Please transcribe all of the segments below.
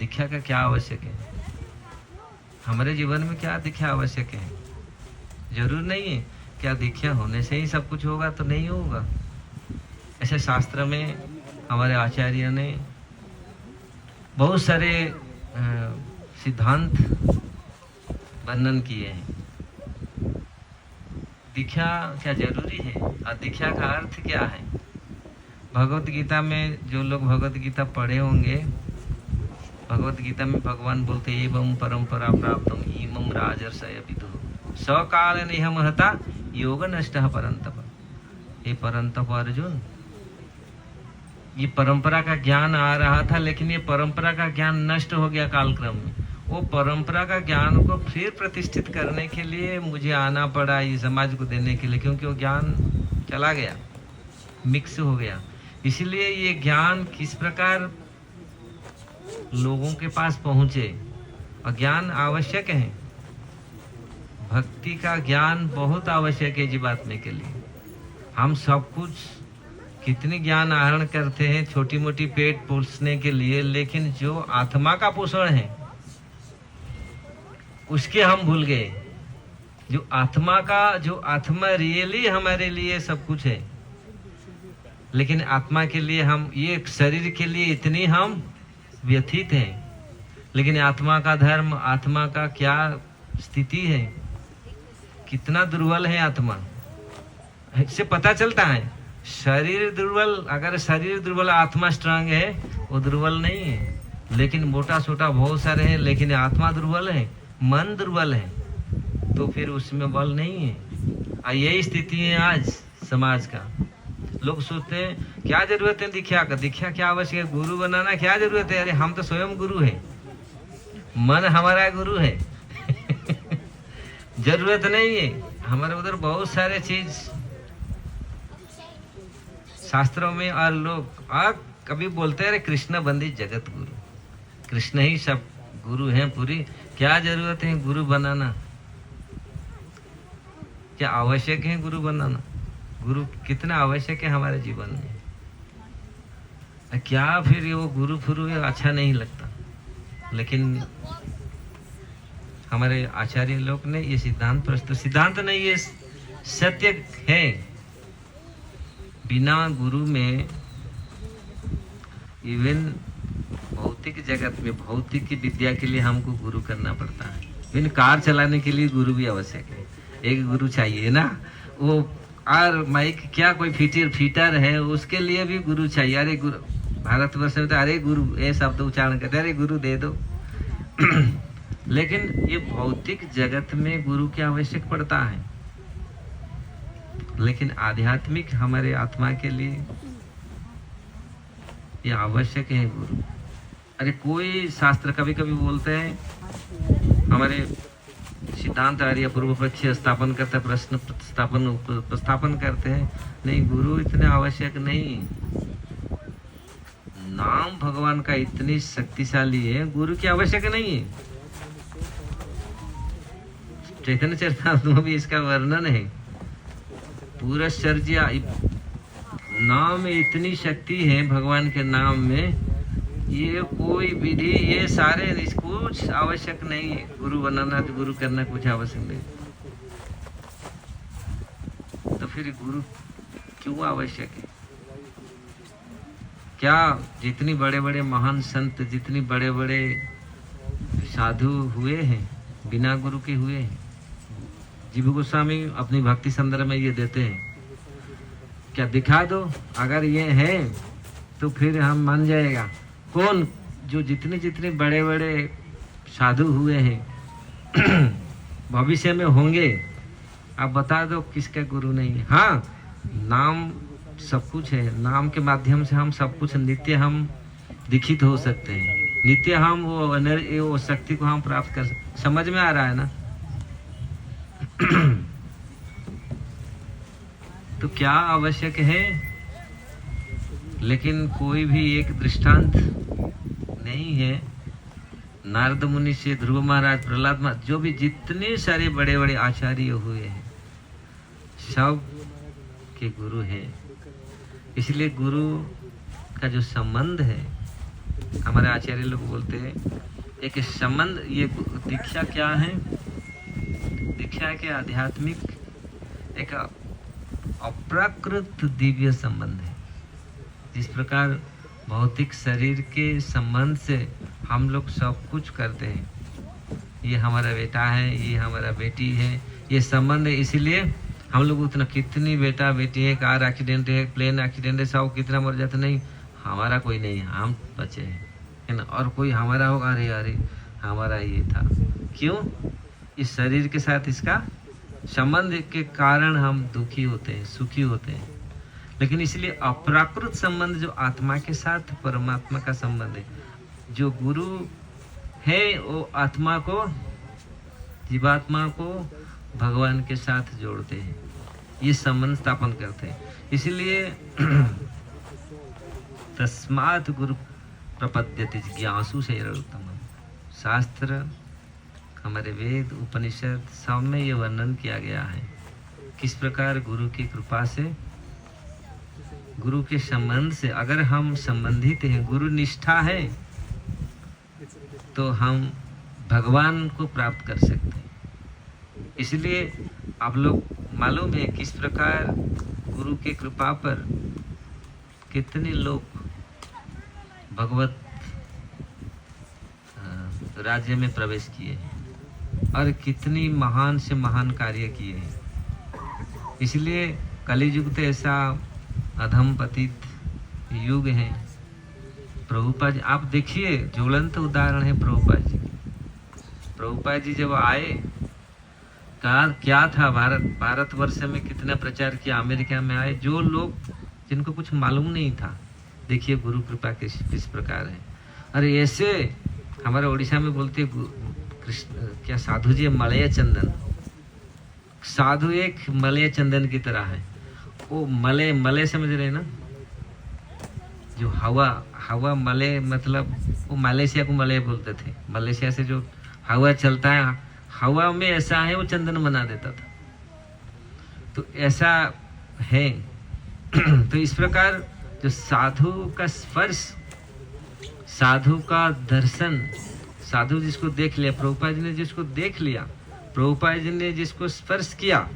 दीक्षा का क्या आवश्यक है? हमारे जीवन में क्या दीक्षा आवश्यक है? जरूर नहीं है क्या दीक्षा होने से ही सब कुछ होगा, तो नहीं होगा। ऐसे शास्त्र में हमारे आचार्य ने बहुत सारे सिद्धांत वर्णन किए हैं। दीक्षा क्या जरूरी है और दीक्षा का अर्थ क्या है? भगवत गीता में जो लोग भगवत गीता पढ़े होंगे, भगवत गीता में भगवान बोलते एवं परंपरा प्राप्तम इमं राजर्षय विदुः सकाल नेह महता योग नष्ट परंतप। हे परंतप अर्जुन, ये परंपरा का ज्ञान आ रहा था, लेकिन ये परंपरा का ज्ञान नष्ट हो गया कालक्रम में। वो परंपरा का ज्ञान को फिर प्रतिष्ठित करने के लिए मुझे आना पड़ा, ये समाज को देने के लिए, क्योंकि वो ज्ञान चला गया, मिक्स हो गया। इसलिए ये ज्ञान किस प्रकार लोगों के पास पहुंचे, और ज्ञान आवश्यक है। भक्ति का ज्ञान बहुत आवश्यक है जीवात्मा के लिए। हम सब कुछ कितनी ज्ञान आहरण करते हैं छोटी मोटी पेट पोषने के लिए, लेकिन जो आत्मा का पोषण है उसके हम भूल गए। जो आत्मा रियली हमारे लिए सब कुछ है, लेकिन आत्मा के लिए हम, ये शरीर के लिए इतनी हम व्यथित हैं, लेकिन आत्मा का धर्म, आत्मा का क्या स्थिति है, कितना दुर्बल है आत्मा, इससे पता चलता है। शरीर दुर्बल, अगर शरीर दुर्बल आत्मा स्ट्रांग है, वो दुर्बल नहीं है। लेकिन मोटा छोटा बहुत सारे हैं, लेकिन आत्मा दुर्बल है, मन दुर्बल है, तो फिर उसमें बल नहीं है। यही स्थिति है आज समाज का। लोग सोचते हैं क्या जरूरत है दीक्षा का, दीक्षा क्या आवश्यक है, गुरु बनाना क्या जरूरत है? अरे हम तो स्वयं गुरु है, मन हमारा गुरु है। जरूरत नहीं है। हमारे उधर बहुत सारे चीज शास्त्रों में, और लोग कभी बोलते हैं कृष्ण बंदी जगत गुरु, कृष्ण ही सब गुरु हैं पूरी। क्या जरूरत है गुरु बनाना? क्या आवश्यक है गुरु बनाना? गुरु कितना आवश्यक है हमारे जीवन में? क्या फिर वो गुरु फुरु अच्छा नहीं लगता। लेकिन हमारे आचार्य लोग ने ये सिद्धांत प्रस्तुत, सिद्धांत नहीं, ये सत्य है। बिना गुरु में, इवन भौतिक जगत में, भौतिक विद्या के लिए हमको गुरु करना पड़ता है। इवन कार चलाने के लिए गुरु भी आवश्यक है, एक गुरु चाहिए ना। वो और माइक क्या कोई फीटर है, उसके लिए भी गुरु चाहिए। अरे गुरु, भारतवर्ष में तो अरे गुरु ये शब्द उच्चारण करते, अरे गुरु दे दो। लेकिन ये भौतिक जगत में गुरु की आवश्यक पड़ता है, लेकिन आध्यात्मिक हमारे आत्मा के लिए ये आवश्यक है गुरु। अरे कोई शास्त्र कभी कभी बोलते हैं, हमारे सिद्धांत आर्य पूर्व पक्ष स्थापन करते, प्रश्न प्रस्थापन करते हैं, नहीं गुरु इतने आवश्यक नहीं। नाम भगवान का इतनी शक्तिशाली है, गुरु की आवश्यक नहीं है। चैतन्य चरितामृत में भी इसका वर्णन है। पूरा चर्या नाम में इतनी शक्ति है, भगवान के नाम में, ये कोई विधि, ये सारे कुछ आवश्यक नहीं है। गुरु बनाना तो गुरु करना कुछ आवश्यक नहीं, तो फिर गुरु क्यों आवश्यक है? क्या जितनी बड़े बड़े महान संत, जितनी बड़े बड़े साधु हुए हैं, बिना गुरु के हुए हैं। जीव गोस्वामी अपनी भक्ति संदर्भ में ये देते हैं, क्या दिखा दो, अगर ये है तो फिर हम मान जाएगा। कौन? जो जितने बड़े बड़े साधु हुए हैं, भविष्य में होंगे, आप बता दो किसका गुरु नहीं है। हाँ, नाम सब कुछ है, नाम के माध्यम से हम सब कुछ नित्य हम दीक्षित हो सकते हैं, नित्य हम वो एनर्जी, वो शक्ति को हम प्राप्त कर सकते। समझ में आ रहा है ना? तो क्या आवश्यक है? लेकिन कोई भी एक दृष्टांत नहीं है। नारद मुनि से ध्रुव महाराज, प्रहलाद महाराज, जो भी जितने सारे बड़े बड़े आचार्य हुए हैं, सब के गुरु हैं। इसलिए गुरु का जो संबंध है हमारे आचार्य लोग बोलते हैं एक संबंध, ये दीक्षा क्या है? दीक्षा के आध्यात्मिक एक अप्राकृत दिव्य संबंध है। जिस प्रकार भौतिक शरीर के संबंध से हम लोग सब कुछ करते हैं, ये हमारा बेटा है, ये हमारा बेटी है, ये संबंध है। इसीलिए हम लोग उतना, कितनी बेटा बेटी है, कार एक्सीडेंट है, प्लेन एक्सीडेंट है, सब कितना मर जाता, नहीं हमारा कोई नहीं है, हम बचे हैं, है ना। और कोई हमारा होगा, अरे अरे हमारा ये था। क्यों? इस शरीर के साथ इसका संबंध के कारण हम दुखी होते हैं, सुखी होते हैं। लेकिन इसलिए अप्राकृत संबंध जो आत्मा के साथ परमात्मा का संबंध है, जो गुरु है वो आत्मा को, जीवात्मा को भगवान के साथ जोड़ते हैं, ये संबंध स्थापन करते हैं। इसलिए तस्मात् गुरु प्रपद्यते जिज्ञासु शैरतम। शास्त्र, हमारे वेद, उपनिषद सब में ये वर्णन किया गया है किस प्रकार गुरु की कृपा से, गुरु के संबंध से अगर हम संबंधित हैं, गुरु निष्ठा है, तो हम भगवान को प्राप्त कर सकते हैं। इसलिए आप लोग मालूम है किस प्रकार गुरु के कृपा पर कितने लोग भगवत राज्य में प्रवेश किए हैं और कितनी महान से महान कार्य किए हैं। इसलिए कलियुग तो ऐसा अधम पतित युग है। प्रभुपाद जी आप देखिए, ज्वलंत उदाहरण है प्रभुपाद जी। प्रभुपाद जी जब आए, कहा क्या था, भारतवर्ष में कितना प्रचार किया, अमेरिका में आए, जो लोग जिनको कुछ मालूम नहीं था, देखिए गुरु कृपा किस प्रकार है। अरे ऐसे हमारे उड़ीसा में बोलते कृष्ण क्या, साधु जी मलय चंदन, साधु एक मलय चंदन की तरह है। वो मलय समझ रहे ना, जो हवा मलय, मतलब वो मलेशिया को मलय बोलते थे। मलेशिया से जो हवा चलता है, हवा में ऐसा है, वो चंदन बना देता था। तो ऐसा है। तो इस प्रकार जो साधु का स्पर्श, साधु का दर्शन, साधु जिसको देख लिया, प्रभुपाद जी ने जिसको देख लिया, प्रभुपाद जी ने जिसको स्पर्श किया,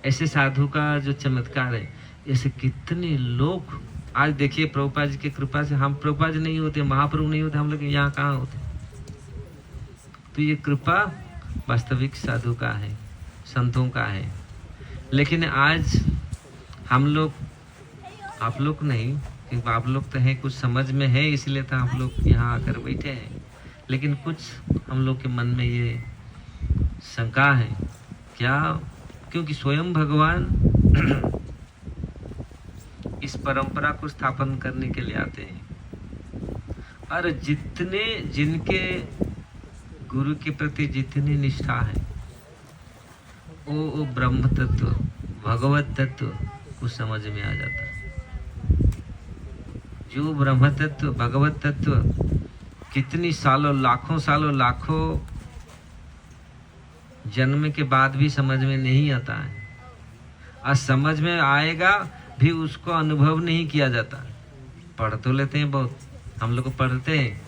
ऐसे साधु का जो चमत्कार है, ऐसे कितने लोग आज देखिए प्रभुपाद जी की कृपा से, हम प्रभुपाद जी नहीं होते, महाप्रभु नहीं होते, हम लोग यहाँ कहाँ होते। तो ये कृपा वास्तविक साधु का है, संतों का है। लेकिन आज हम लोग, आप लोग नहीं, क्योंकि आप लोग तो हैं, कुछ समझ में है, इसलिए तो आप लोग यहाँ आकर बैठे हैं। लेकिन कुछ हम लोग के मन में ये शंका है, क्या? क्योंकि स्वयं भगवान इस परंपरा को स्थापन करने के लिए आते हैं। और जिनके गुरु के प्रति जितनी निष्ठा है, वो ब्रह्म तत्व, भगवत तत्व को समझ में आ जाता है। जो ब्रह्म तत्व, भगवत तत्व कितनी सालों, लाखों जन्म के बाद भी समझ में नहीं आता है, और समझ में आएगा भी उसको अनुभव नहीं किया जाता। पढ़ तो लेते हैं बहुत, हम लोग पढ़ते हैं,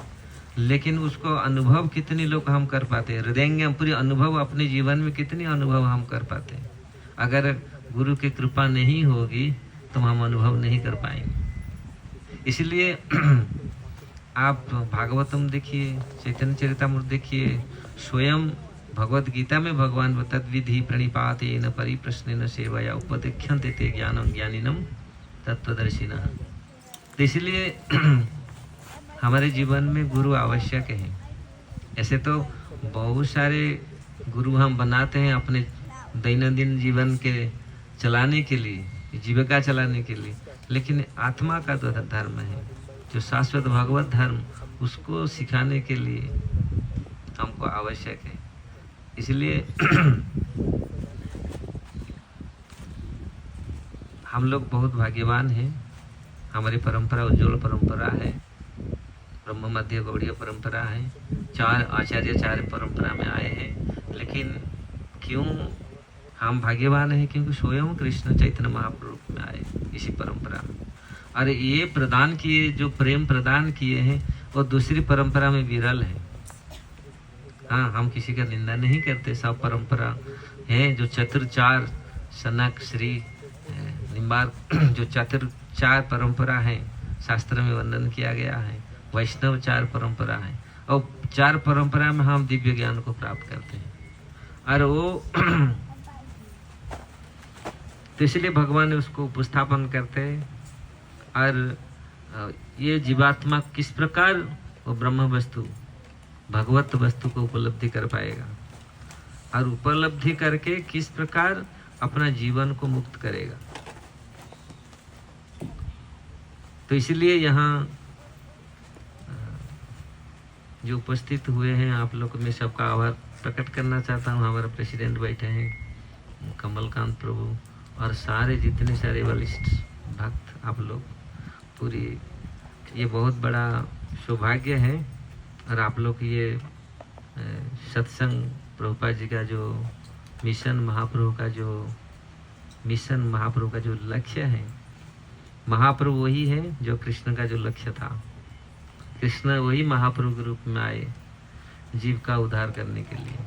लेकिन उसको अनुभव कितने लोग हम कर पाते हैं? हृदयंगम पूरी अनुभव अपने जीवन में कितनी अनुभव हम कर पाते हैं? अगर गुरु की कृपा नहीं होगी तो हम अनुभव नहीं कर पाएंगे। इसलिए आप भागवतम देखिए, चैतन्य चरितामृत देखिए, स्वयं भगवत गीता में भगवान तद्विधि प्रणिपातेन परिप्रश्नेन सेवया उपदेख्यन्ते ते ज्ञानं ज्ञानिनं तत्त्वदर्शिनः। तो इसलिए हमारे जीवन में गुरु आवश्यक है। ऐसे तो बहुत सारे गुरु हम बनाते हैं अपने दैनंदिन जीवन के चलाने के लिए, जीविका चलाने के लिए, लेकिन आत्मा का तो धर्म है, जो शाश्वत भगवत धर्म, उसको सिखाने के लिए हमको आवश्यक है। इसलिए हम लोग बहुत भाग्यवान हैं, हमारी परंपरा उज्ज्वल परंपरा है, ब्रह्म मध्य गौड़ीय परंपरा है, 4 आचार्य परंपरा में आए हैं। लेकिन क्यों हम भाग्यवान हैं? क्योंकि स्वयं कृष्ण चैतन्य महाप्रभु में आए इसी परंपरा में, और ये प्रदान किए, जो प्रेम प्रदान किए हैं वो दूसरी परंपरा में विरल है। हाँ, हम किसी का निंदा नहीं करते, सब परंपरा है जो चतुर्चार सनक श्री निम्बार्क जो चतुर्चार परंपरा है शास्त्र में वर्णन किया गया है, वैष्णव चार परंपरा है, और चार परंपरा में हम दिव्य ज्ञान को प्राप्त करते हैं। और वो तो इसलिए भगवान उसको उपस्थापन करते हैं। और ये जीवात्मा किस प्रकार वो ब्रह्म वस्तु भगवत वस्तु को उपलब्धि कर पाएगा, और उपलब्धि करके किस प्रकार अपना जीवन को मुक्त करेगा। तो इसलिए यहाँ जो उपस्थित हुए हैं आप लोग, मैं सबका आभार प्रकट करना चाहता हूँ। हमारे प्रेसिडेंट बैठे हैं कमलकांत प्रभु, और सारे जितने सारे वरिष्ठ भक्त आप लोग, पूरी ये बहुत बड़ा सौभाग्य है। और आप लोग ये सत्संग प्रभुपाद जी का जो मिशन, महाप्रभु का जो मिशन, महाप्रभु का जो लक्ष्य है, महाप्रभु वही है जो कृष्ण का जो लक्ष्य था। कृष्ण वही महाप्रभु के रूप में आए जीव का उद्धार करने के लिए।